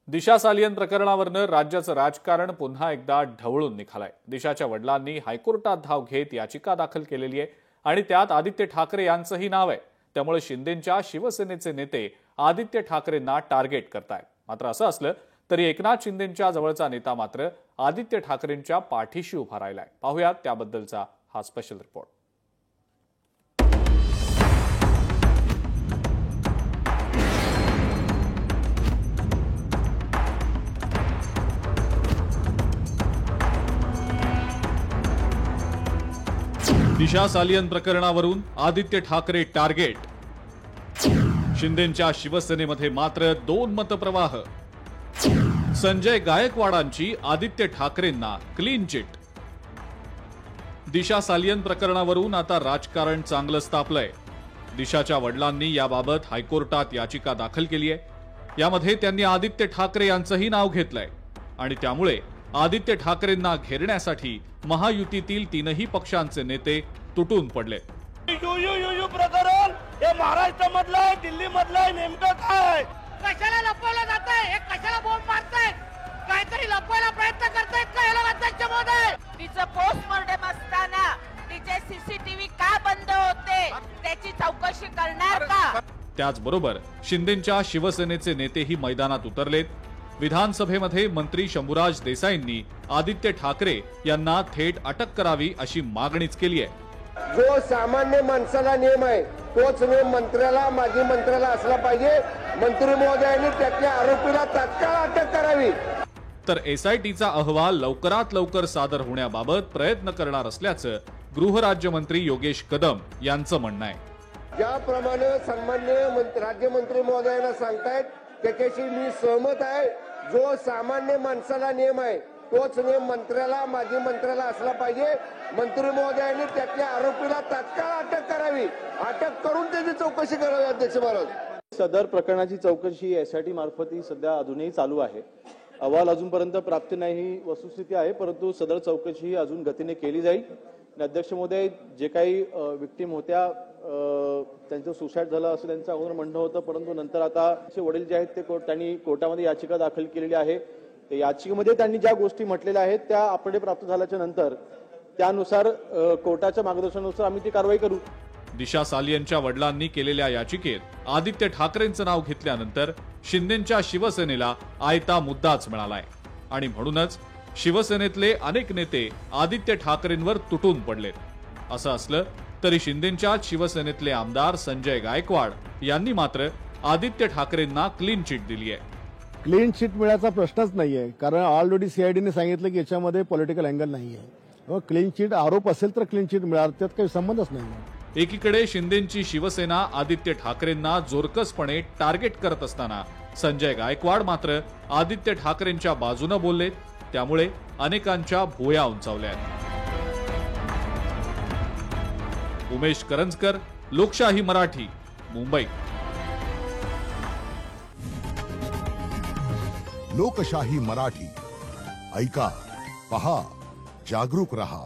दिशा सालियन प्रकरणावरनं राज्याचं राजकारण पुन्हा एकदा ढवळून निघालंय। दिशाच्या वडिलांनी हायकोर्टात धाव घेत याचिका दाखल केलेली आहे आणि त्यात आदित्य ठाकरे यांचंही नाव आहे। त्यामुळे शिंदेंच्या शिवसेनेचे नेते आदित्य ठाकरेंना टार्गेट करतायत। मात्र असं असलं तरी एकनाथ शिंदेंच्या जवळचा नेता मात्र आदित्य ठाकरेंच्या पाठीशी उभा राहिलाय। पाहूयात त्याबद्दलचा हा स्पेशल रिपोर्ट। दिशा सालियन प्रकरणावरून आदित्य ठाकरे टार्गेट। शिंदेंच्या शिवसेनेमध्ये मात्र दोन मतप्रवाह। संजय गायकवाडांची आदित्य ठाकरेंना क्लीन चिट। दिशा सालियन प्रकरणावरून आता राजकारण चांगलंच तापलंय। दिशाच्या वडिलांनी याबाबत हायकोर्टात याचिका दाखल केली आहे। यामध्ये त्यांनी आदित्य ठाकरे यांचंही नाव घेतलंय आणि त्यामुळे आदित्य ठाकरेंना घेरण्यासाठी महायुतीतील तीनही पक्षांचे नेते तुटून पडले। यू प्रकरण हे महाराष्ट्रामधलं आहे, दिल्लीमधलं आहे, नेमकं काय? कशाला लपवलं जातंय? हे कशाला बोंब मारताय? काहीतरी लपवायला प्रयत्न करतायत का हे लोक अध्यक्षमहोदय? तिचं पोस्टमॉर्टम असताना तिचे सीसीटीव्ही का बंद होते त्याची चौकशी करणार का? त्याचबरोबर शिंदेंच्या शिवसेनेचे नेतेही मैदानात उतरलेत। विधानसभेमध्ये मंत्री शंभूराज देसाईंनी आदित्य ठाकरे यांना थेट अटक करावी अशी मागणीच केली आहे। जो सामान्य माणसाला नियम आहे तोच नियम मंत्र्याला, माजी मंत्र्याला असला पाहिजे। मंत्री महोदयांनी त्याच्या आरोपीला तात्काळ अटक करावी। तर एसआयटीचा अहवाल लवकरात लवकर सादर होण्याबाबत प्रयत्न करणार असल्याचं गृहराज्यमंत्री योगेश कदम यांचं म्हणणं आहे। ज्याप्रमाणे सन्माननीय राज्यमंत्री महोदयांना सांगतायत त्याच्याशी मी सहमत आहे। जो सामान्य माणसाला नियम आहे तोच नियम मंत्र्याला, माजी मंत्र्याला असला पाहिजे। मंत्री महोदयांनी त्याच्या आरोपीला तात्काळ अटक करावी। अटक करून त्याची चौकशी करावी। अध्यक्ष महाराज, सदर प्रकरणाची चौकशी एसआयटी मार्फत ही सध्या अजूनही चालू आहे। अहवाल अजूनपर्यंत प्राप्त नाही ही वस्तुस्थिती आहे, परंतु सदर चौकशी ही अजून गतीने केली जाईल। अध्यक्ष महोदय, जे काही विक्टीम होत्या त्यांचं सुसाईड झालं असं त्यांचं अगोदर म्हणणं होतं, परंतु नंतर आता वडील जे आहेत ते त्यांनी कोर्टामध्ये याचिका दाखल केलेली आहे। त्या याचिकेमध्ये त्यांनी ज्या गोष्टी म्हटलेल्या आहेत त्या अपडे प्राप्त झाल्याच्या नंतर त्यानुसार कोर्टाच्या मार्गदर्शनानुसार आम्ही ती कारवाई करू। दिशा सालियनच्या वडिलांनी केलेल्या याचिकेत आदित्य ठाकरेंचं नाव घेतल्यानंतर शिंदेंच्या शिवसेनेला आयता मुद्दाच मिळालाय आणि म्हणूनच शिवसेनेतले अनेक नेते आदित्य ठाकरेंवर तुटून पडलेत। असं असलं तरी शिंदेंच्या शिवसेनेतले आमदार संजय गायकवाड यांनी मात्र आदित्य ठाकरेंना क्लीन चिट दिली आहे। क्लीन चिट मिळायचा प्रश्नच नाहीये, कारण ऑलरेडी सीआयडीने सांगितलं की याच्यामध्ये पॉलिटिकल अँगल नाहीये। क्लीन चिट आरोप असेल तर क्लीन चिट मिळणार, त्यात काही संबंधच नाही। एकीकडे शिंदेंची शिवसेना आदित्य ठाकरेंना जोरकसपणे टार्गेट करत असताना संजय गायकवाड मात्र आदित्य ठाकरेंच्या बाजूने बोललेत। त्यामुळे अनेकांच्या भुवया उंचावल्यात। उमेश करंजकर, लोकशाही मराठी, मुंबई। लोकशाही मराठी ऐका, पहा, जागरूक रहा।